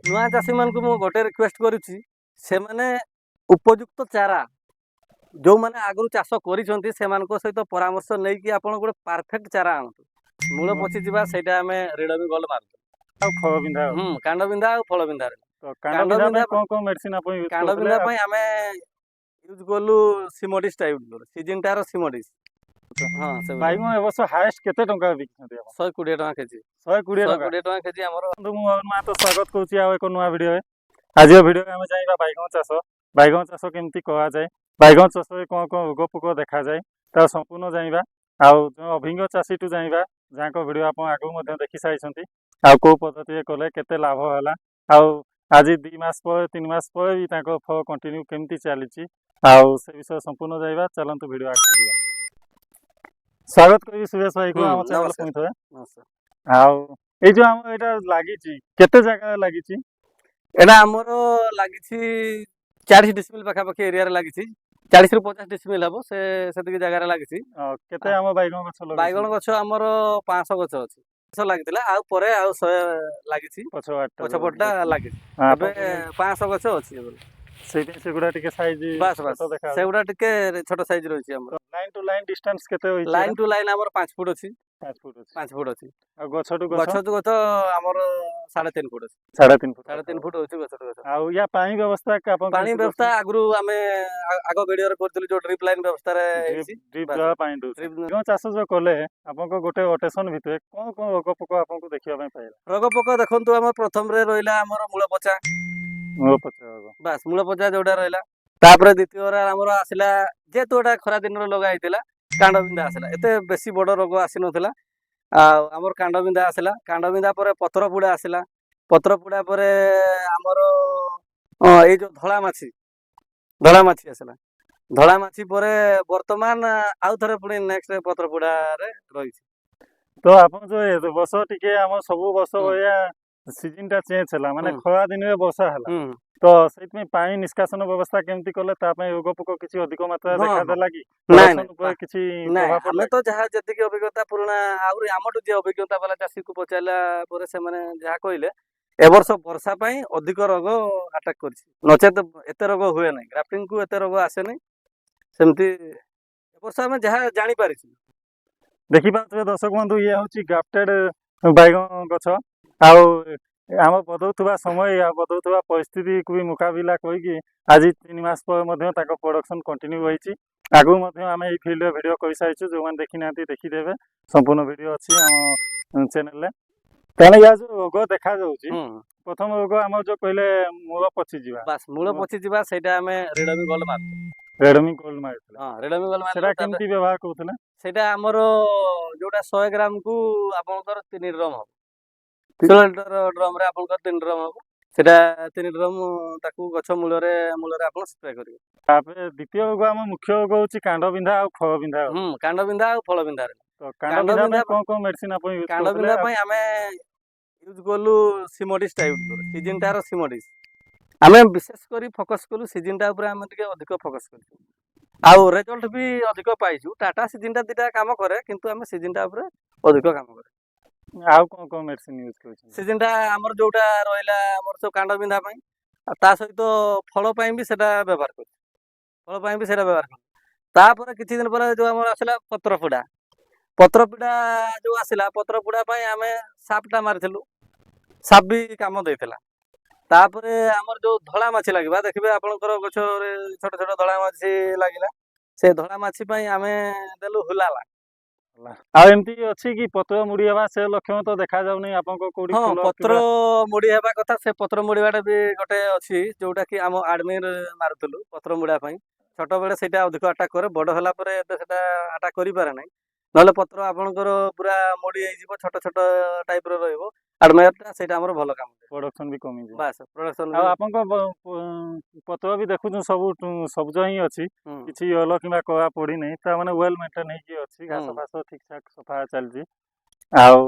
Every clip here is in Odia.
ନୂଆ ଚାଷୀମାନଙ୍କୁ ମୁଁ ଗୋଟେ ରିକ୍ୱେଷ୍ଟ କରୁଛି, ସେମାନେ ଉପଯୁକ୍ତ ଚାରା ଯେଉଁମାନେ ଆଗରୁ ଚାଷ କରିଛନ୍ତି ସେମାନଙ୍କ ସହିତ ପରାମର୍ଶ ନେଇକି ଆପଣ ଗୋଟେ ପରଫେକ୍ଟ ଚାରା ଆଣନ୍ତୁ। ମୂଳ ପଚିଯିବା ସେଇଟା ଆମେ ରିଡମି ଗୋଲ୍ଡ ମାରୁଛୁ। ଆଉ ଫଳ ବିନ୍ଧା କାଣ୍ଡ ବିନ୍ଧା ଆଉ ଫଳ ବିନ୍ଧାରେ। ତ କାଣ୍ଡ ବିନ୍ଧା ପାଇଁ କଣ ମେଡିସିନ ଆପଣ ୟୁଜ କାଣ୍ଡ କରୁଥିଲେ? ବିନ୍ଧା ପାଇଁ ଆମେ ୟୁଜ କଲୁ ସିମୋଡିସ୍ ଟାଇପ ସିଜିନଟାର ସିମୋଡିସ୍। ହଁ ବାଇଗଣ ଏ ବର୍ଷ ହାଏଷ୍ଟ କେତେ ଟଙ୍କା ବିକିଛନ୍ତି ଆପଣ? 120 ଟଙ୍କା କେଜି। 120 ଟଙ୍କା। 120 ଟଙ୍କା କେଜି ଆମର। ମୁଁ ତ ସ୍ୱାଗତ କରୁଛି ଆଉ ଏକ ନୂଆ ଭିଡ଼ିଓରେ। ଆଜିର ଭିଡ଼ିଓରେ ଆମେ ଜାଣିବା ବାଇଗଣ ଚାଷ। ବାଇଗଣ ଚାଷ କେମିତି କରାଯାଏ, ବାଇଗଣ ଚାଷରେ କ'ଣ କ'ଣ ରୋଗ ପୋକ ଦେଖାଯାଏ ତାର ସମ୍ପୂର୍ଣ୍ଣ ଜାଣିବା। ଆଉ ଯେଉଁ ଅଭିଜ୍ଞ ଚାଷୀଠୁ ଜାଣିବା, ଯାହାଙ୍କ ଭିଡ଼ିଓ ଆପଣ ଆଗରୁ ମଧ୍ୟ ଦେଖି ସାରିଛନ୍ତି। ଆଉ କେଉଁ ପଦ୍ଧତିରେ କଲେ କେତେ ଲାଭ ହେଲା, ଆଉ ଆଜି 2 ମାସ ପରେ 3 ମାସ ପରେ ବି ତାଙ୍କ ଫଳ କଣ୍ଟିନ୍ୟୁ କେମିତି ଚାଲିଛି, ଆଉ ସେ ବିଷୟରେ ସମ୍ପୂର୍ଣ୍ଣ ଜାଣିବା। ଚାଲନ୍ତୁ ଭିଡ଼ିଓ ଆଗକୁ ଯିବା। ସ୍ୱାଗତ କରିବି ସୁରେଶ ଭାଇକୁ ଆମ ଚ୍ୟାନେଲ ପୁଣି ଥରେ। ଆଉ ଏଇ ଯୋଉ ଆମର ଏଇଟା ଲାଗିଛି କେତେ ଜାଗାରେ ଲାଗିଛି? ଏଇଟା ଆମର ଲାଗିଛି 40 ଡିସିମିଲ ପାଖାପାଖି ଏରିଆରେ ଲାଗିଛି। 40 ରୁ 50 ଡିସିମିଲ ହବ ସେତିକି ଜାଗାରେ ଲାଗିଛି। କେତେ ଆମ ବାଇଗଣ ଗଛ ଲଗେଇଛନ୍ତି? ବାଇଗଣ ଗଛ ଆମର 500 ଗଛ ଅଛି। ଲାଗିଥିଲା ଆଉ ପରେ ଆଉ 100 ଲାଗିଛି। ପଛପଟଟା ଲାଗିଛି। ଏବେ 500 ଗଛ ଅଛି। ସେଇଥିପାଇଁ ସେଗୁଡା ଟିକେ ସାଇଜ ସେଗୁଡା ଟିକେ ଛୋଟ ସାଇଜ ରହିଛି ଆମର। ଲାଇନ ଟୁ ଲାଇନ ଡିଷ୍ଟାନ୍ସ କେତେ ରହିଛି? ଲାଇନ ଟୁ ଲାଇନ ଆମର 5 ଫୁଟ ଅଛି। 5 ଫୁଟ ଅଛି। ଆଉ ଗଛ ଟୁ ଗଛ ଆମର 3.5 ଫୁଟ ଅଛି। 3.5 ଫୁଟ। 3.5 ଫୁଟ ଅଛି ଗଛ ଟୁ ଗଛ। ଆଉ ୟା ପାଣି ବ୍ୟବସ୍ଥା ପାଣି ବ୍ୟବସ୍ଥା ଆଗରୁ ଆମେ ଆଗ ଭିଡିଓରେ କରିଥିଲୁ ଯୋଉ ଡ୍ରିପ ଲାଇନ ବ୍ୟବସ୍ଥାରେ ଡ୍ରିପ ଦ୍ୱାରା ପାଣି ଦଉଛି। ବାଇଗଣ ଚାଷ ଯୋଉ କଲେ ଆପଣଙ୍କ ଗୋଟେ ରୋଟେସନ ଭିତରେ କଣ କଣ ରୋଗ ପୋକ ଆପଣଙ୍କୁ ଦେଖିବା ପାଇଁ ପାଇଲା? ରୋଗ ପୋକ ଦେଖନ୍ତୁ, ଆମର ପ୍ରଥମରେ ରହିଲା ଆମର ମୂଳ ପଚା। ବାସ୍ ମୂଳ ପଚା ଯୋଉଟା ରହିଲା। ତାପରେ ଦ୍ୱିତୀୟରେ ଆମର ଆସିଲା, ଯେହେତୁ ଏଟା ଖରା ଦିନରେ ଲଗା ହେଇଥିଲା, କାଣ୍ଡ ବିନ୍ଧା ଆସିଲା। ଏତେ ବେଶୀ ବଡ ରୋଗ ଆସିନଥିଲା। ଆଉ ଆମର କାଣ୍ଡ ବିନ୍ଧା ଆସିଲା। କାଣ୍ଡ ବିନ୍ଧା ପରେ ପତ୍ର ପୋଡା ଆସିଲା। ପତ୍ର ପୋଡା ପରେ ଆମର ଏଇ ଯୋଉ ଧଳା ମାଛି ଆସିଲା। ଧଳା ମାଛି ପରେ ବର୍ତ୍ତମାନ ଆଉ ଥରେ ପୁଣି ନେକ୍ସଟ ପତ୍ର ପୋଡାରେ ରହିଛି। ତ ଆପଣ ଯୋଉ ଏ ବର୍ଷ ଟିକେ ଆମର ସବୁ ବର୍ଷ ଭଳିଆ ସିଜନ ଟା ଚେଞ୍ଜ ହେଲା, ମାନେ ଖରା ଦିନରେ ବର୍ଷା ହେଲା, ତ ସେଇଥିପାଇଁ ପାଣି ନିଷ୍କାସନ ବ୍ୟବସ୍ଥା କେମିତି କଲେ? ତା ପାଇଁ ରୋଗ ପୋକ କିଛି ଅଧିକ ମାତ୍ରାରେ ଦେଖାଦେଲା କି? କିଛି ଆମେ ତ ଯାହା ଯେତିକି ଅଭିଜ୍ଞତା ପୁରୁଣା ଆହୁରି ଆମଠୁ ଯିଏ ଅଭିଜ୍ଞତା ବାଲା ଚାଷୀକୁ ପଚାରିଲା ପରେ ସେମାନେ ଯାହା କହିଲେ, ଏ ବର୍ଷ ବର୍ଷା ପାଇଁ ଅଧିକ ରୋଗ ଆଟାକ କରିଛି। ନଚେତ ଏତେ ରୋଗ ହୁଏ ନାହିଁ, ଗ୍ରାଫ୍ଟିଂ କୁ ଏତେ ରୋଗ ଆସେନି। ସେମିତି ଏ ବର୍ଷ ଆମେ ଯାହା ଜାଣିପାରିଛୁ। ଦେଖିପାରୁଥିବେ ଦର୍ଶକ ବନ୍ଧୁ, ଇଏ ହଉଛି ଗ୍ରାଫ୍ଟେଡ ବାଇଗଣ ଗଛ। ଆଉ ଆମ ବଦଳୁଥିବା ସମୟ ଆଉ ବଦଳୁଥିବା ପରିସ୍ଥିତିକୁ ବି ମୁକାବିଲା କରିକି ଆଜି 3 ମାସ ପରେ ମଧ୍ୟ ତାଙ୍କ ପ୍ରଡକ୍ସନ କଣ୍ଟିନ୍ୟୁ ରହିଛି। ଆଗକୁ ମଧ୍ୟ ଆମେ ଏଇ ଫିଲ୍ଡରେ ଭିଡ଼ିଓ କରିସାରିଛୁ, ଯେଉଁମାନେ ଦେଖିନାହାନ୍ତି ଦେଖିଦେବେ, ସମ୍ପୂର୍ଣ୍ଣ ଭିଡ଼ିଓ ଅଛି ଆମ ଚ୍ୟାନେଲରେ। ତାହେଲେ ୟା ଯୋଉ ରୋଗ ଦେଖାଯାଉଛି, ପ୍ରଥମ ରୋଗ ଆମର ଯୋଉ କହିଲେ ମୂଳ ପଚିଯିବା। ବାସ୍ ମୂଳ ପଚିଯିବା, ସେଇଟା ଆମେ ରେଡମି ଗୋଲ୍ଡ ମାରୁଛୁ। ରେଡମି ଗୋଲ୍ଡ ମାରିଥିଲେ? ରେଡମି ଗୋଲ୍ଡ ସେଟା କେମିତି ବ୍ୟବହାର କରୁଥିଲେ? ସେଇଟା ଆମର ଯୋଉଟା 100 ଗ୍ରାମ କୁ ଆପଣଙ୍କର 3 ଡ୍ରମ ହବ। 16 ଲିଟର ଡ୍ରମ ରେ ଆପଣଙ୍କର 3 ଡ୍ରମ ହବ। ସେଟା 3 ଡ୍ରମ ତାକୁ ଗଛ ମୂଳରେ ଆପଣ ସ୍ପ୍ରେ କରିବେ। ତାପରେ ଦ୍ୱିତୀୟ ରୋଗ, ଆମ ମୁଖ୍ୟ ରୋଗ ହଉଛି କାଣ୍ଡ ବିନ୍ଧା ଆଉ ଫଳ ବିନ୍ଧା। କାଣ୍ଡ ବିନ୍ଧା ଆଉ ଫଳ ବିନ୍ଧାରେ। କାଣ୍ଡ ବିନ୍ଧା ପାଇଁ କଣ କଣ ମେଡିସିନ ଆପଣ ୟୁଜ କରୁଥିଲେ? କାଣ୍ଡ ବିନ୍ଧା ପାଇଁ ଆମେ ୟୁଜ କଲୁ ସିମୋଡିସ୍ ଟାଇପ ସିଜିନଟାର ସିମୋଡିସ୍। ଆମେ ବିଶେଷ କରି ଫୋକସ କଲୁ ସିଜିନଟା ଉପରେ, ଆମେ ଟିକେ ଅଧିକ ଫୋକସ କଲୁ। ଆଉ ରେଜଲ୍ଟ ବି ଅଧିକ ପାଇଛୁ। ଟାଟା ସିଜିନଟା ଦିଟା କାମ କରେ, କିନ୍ତୁ ଆମେ ସିଜିନଟା ଉପରେ ଅଧିକ କାମ କରେ। ଆଉ କଣ କଣ ମେଡିସିନ ୟୁଜ କରୁଛନ୍ତି? ସିଜିନଟା ଆମର ଯୋଉଟା ରହିଲା ଆମର ସବୁ କାଣ୍ଡ ବିନ୍ଧା ପାଇଁ, ଆଉ ତା ସହିତ ଫଳ ପାଇଁ ବି ସେଟା ବ୍ୟବହାର କରୁ। ତାପରେ କିଛି ଦିନ ପରେ ଯୋଉ ଆମର ଆସିଲା ପତ୍ର ପୋଡା ଯୋଉ ଆସିଲା, ପତ୍ର ପୋଡା ପାଇଁ ଆମେ ସାପଟା ମାରିଥିଲୁ। ସାପ ବି କାମ ଦେଇଥିଲା। ତାପରେ ଆମର ଯୋଉ ଧଳା ମାଛି ଲାଗିବା, ଦେଖିବେ ଆପଣଙ୍କର ଗଛରେ ଛୋଟ ଛୋଟ ଧଳା ମାଛି ଲାଗିଲା। ସେ ଧଳା ମାଛି ପାଇଁ ଆମେ ଦେଲୁ ହୁଲାଲା। ଆଉ ଏମିତି ଅଛି କି ପତ୍ର ମୁଡି ହେବା, ସେ ଲକ୍ଷଣ ତ ଦେଖା ଯାଉନି ଆପଣଙ୍କ କୋଉଠି? ପତ୍ର ମୁଡି ହେବା କଥା, ସେ ପତ୍ର ମୁଡିବାଟା ବି ଗୋଟେ ଅଛି, ଯୋଉଟା କି ଆମ ଆଡମିର ମାରୁଥିଲୁ ପତ୍ର ମୁଡା ପାଇଁ। ଛୋଟ ବେଳେ ସେଇଟା ଅଧିକ ଆଟାକ କରେ, ବଡ ହେଲା ପରେ ଏତେ ସେଟା ଆଟାକ କରିପାରେ ନାହିଁ। ନହେଲେ ପତ୍ର ଆପଣଙ୍କର ପୁରା ମୋଡି ହେଇଯିବ, ଛୋଟ ଛୋଟ ଟାଇପ ର ରହିବ। ଆଡମାୟରଟା ସେଇଟା ଆମର ଭଲ କାମ, ପ୍ରଡକ୍ସନ ବି କମିଯିବ। ବାସ୍ ପ୍ରଡକ୍ସନ। ଆଉ ଆପଣଙ୍କ ପତ୍ର ବି ଦେଖୁଛୁ ସବୁ ସବୁଜ ହିଁ ଅଛି, କିଛି ୟେଲୋ କିମ୍ବା କଳା ପଡିନାହିଁ। ତା ମାନେ ୱେଲ ମେଣ୍ଟେନ ହେଇକି ଅଛି, ଘାସ ଫାସ ଠିକ ଠାକ ସଫା ଚାଲିଛି। ଆଉ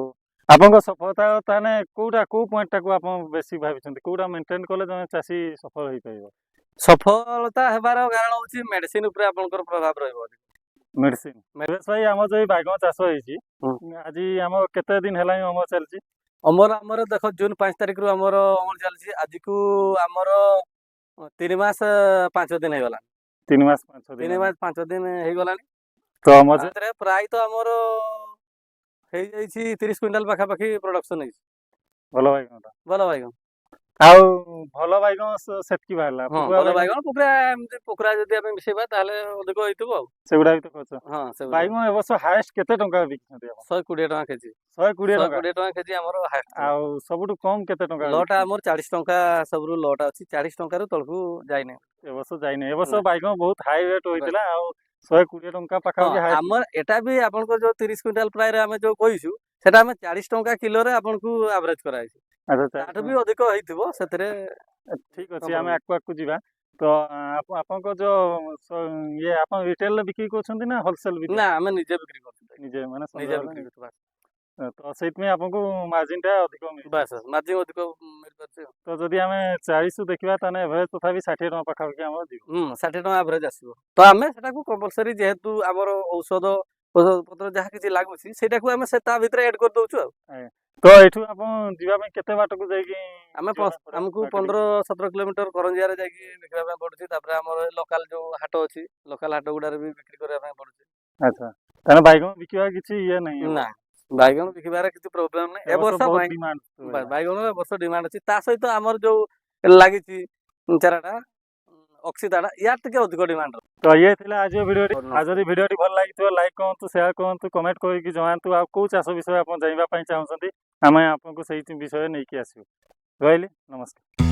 ଆପଣଙ୍କ ସଫଳତା ତାହେଲେ କୋଉ ପଏଣ୍ଟ ଟାକୁ ଆପଣ ବେଶୀ ଭାବିଛନ୍ତି? କୋଉଟା ମେଣ୍ଟେନ କଲେ ଜଣେ ଚାଷୀ ସଫଳ ହେଇପାରିବ? ସଫଳତା ହେବାର କାରଣ ହଉଛି ମେଡିସିନ ଉପରେ ଆପଣଙ୍କର ପ୍ରଭାବ ରହିବ। ମେଡିସିନ। ସୁରେଶ ଭାଇ, ଆମର ଯୋଉ ବାଇଗଣ ଚାଷ ହେଇଛି, ଆଜି ଆମର କେତେ ଦିନ ହେଲାଣି ଅମଳ ଚାଲିଛି? ଆମର ଦେଖ ଜୁନ 5 ତାରିଖରୁ ଆମର ଅମଳ ଚାଲିଛି ଆଜିକୁ ଆମର 3 ମାସ 5 ଦିନ ହେଇଗଲା। 3 ମାସ 5 ଦିନ 3 ମାସ 5 ଦିନ ହେଇଗଲାଣି। ତ ମଝିରେ ସେଥିରେ ପ୍ରାୟତଃ ଆମର ହେଇଯାଇଛି 30 କ୍ୱିଣ୍ଟାଲ ପାଖାପାଖି ପ୍ରଡକ୍ସନ ହେଇଛି। ଭଲ ବାଇଗଣଟା। ଭଲ ବାଇଗଣ। ଆଉ ଭଲ ବାଇଗଣ ସେତିକି ବାହାରିଲା। ହଁ ପୁକୁରା ଭଲ ବାଇଗଣ ବାଇଗଣ ପୋକରା ଏମିତି ପୋକରା ଯଦି ଆମେ ମିଶେଇବା ତାହେଲେ ଅଧିକ ହେଇଥିବ ଆଉ। ସେଗୁଡା ବି ତ କରୁଛ। ହଁ ସେଗୁଡା ବାଇଗଣ ଏ ବର୍ଷ ହାଏଷ୍ଟ କେତେ ଟଙ୍କା ବିକିଛନ୍ତି ଆପଣ? 120 ଟଙ୍କା କେଜି। 120 ଟଙ୍କା। 120 ଟଙ୍କା କେଜି ଆମର ହାଏଷ୍ଟ ଥିଲା। ଆଉ ସବୁଠୁ କମ କେତେ ଟଙ୍କା ଲଟା ବିକିଛନ୍ତି? ଆମର 40 ଟଙ୍କା ସବୁରୁ ଲଟା ଅଛି। 40 ଟଙ୍କାରୁ ତଳକୁ ଯାଇନି। ଏ ବର୍ଷ ଯାଇନି। ଏ ବର୍ଷ ନା। ବାଇଗଣ ବହୁତ ହାଇ ରେଟ୍ ବାସ୍। ହୋଇଥିଲା ଆଉ 120 ଟଙ୍କା ହଁ ପାଖାପାଖି ହାଏଷ୍ଟ। ଆମର ଏଟା ବି ଆପଣଙ୍କର ଯୋଉ 30 କ୍ୱିଣ୍ଟାଲ ପ୍ରାୟରେ ଆମେ ଯୋଉ କହିଛୁ ସେଟା ଆମେ 40 ଟଙ୍କା କିଲୋରେ ଆପଣଙ୍କୁ ଆଭରେଜ କରାହେଇଛି। ଆଚ୍ଛା ତାଠୁ ବି ଅଧିକ ହେଇଥିବ ସେଥିରେ। ଠିକ ଅଛି ଆମେ ଆକୁ ଯିବା। ତ ଆପଣଙ୍କ ଯୋଉ ଇଏ ଆପଣ ରିଟେଲରେ ବିକ୍ରି କରୁଛନ୍ତି ନା ହୋଲସେଲ ବିକ୍ରି? ନା ଆମେ ନିଜେ ବିକ୍ରି କରୁଛୁ। ନିଜେ ମାନେ ନିଜେ ସଂଗ୍ରହ ବିକ୍ରି କରୁଛୁ। ବାସ୍ ତ ସେଇଥିପାଇଁ ଆପଣଙ୍କୁ ମାର୍ଜିନ ଟା ଅଧିକ ମିଳୁଛି। ବାସ୍ ମାର୍ଜିନ ଅଧିକ ମିଳିପାରୁଛି ଆଉ। ତ ଯଦି ଆମେ 40ରୁ ଦେଖିବା ତାହେଲେ ଏଭରେଜ ତଥାପି 60 ଟଙ୍କା ପାଖାପାଖି ଆମର ଯିବ। 60 ଟଙ୍କା ଆଭରେଜ ଆସିବ। ତ ଆମେ ସେଟାକୁ କମ୍ପଲସରି ଯେହେତୁ ଆମର ଔଷଧ ପତ୍ର ଯାହା କିଛି ଲାଗୁଛି ସେଇଟାକୁ ଆମେ ତା ଭିତରେ ଆଡ୍ କରିଦଉଛୁ ଆଉ। ତ ଏଠୁ ଆପଣ ଯିବା ପାଇଁ କେତେ ବାଟକୁ ଯାଇକି ଆମେ ଆମକୁ 15-17 କିଲୋମିଟର କରଞ୍ଜିଆରେ ଯାଇକି ବିକିବା ପାଇଁ ପଡୁଛି। ତାପରେ ଆମର ଲୋକାଲ ଯୋଉ ହାଟ ଅଛି ଲୋକାଲ ହାଟ ଗୁଡାରେ ବି ବିକ୍ରି କରିବା ପାଇଁ ପଡୁଛି। ଆଚ୍ଛା ତାହେଲେ ବାଇଗଣ ବିକିବା କିଛି ଇଏ ନାହିଁ? ନା ବାଇଗଣ ବିକିବାର କିଛି ପ୍ରୋବ୍ଲେମ ନାହିଁ ଏ ବର୍ଷ ବହୁତ ପାଇଁ। ଡିମାଣ୍ଡ ବାଇଗଣର ଏ ବର୍ଷ ଡିମାଣ୍ଡ ଅଛି। ତା ସହିତ ଆମର ଯୋଉ ଲାଗିଛି ଚାରାଟା ଅକ୍ସିଦାଟା ୟାର ଟିକେ ଅଧିକ ଡିମାଣ୍ଡ। ତ ଇଏ ଥିଲା ଆଜିର ଭିଡ଼ିଓଟି। ଆଉ ଯଦି ଭିଡ଼ିଓଟି ଭଲ ଲାଗିଥିବ ଲାଇକ୍ କରନ୍ତୁ, ସେୟାର କରନ୍ତୁ, କମେଣ୍ଟ କରିକି ଜଣାନ୍ତୁ। ଆଉ କୋଉ ଚାଷ ବିଷୟରେ ଆପଣ ଜାଣିବା ପାଇଁ ଚାହୁଁଛନ୍ତି ଆମେ ଆପଣଙ୍କୁ ସେଇ ବିଷୟରେ ନେଇକି ଆସିବୁ। ରହିଲି, ନମସ୍କାର।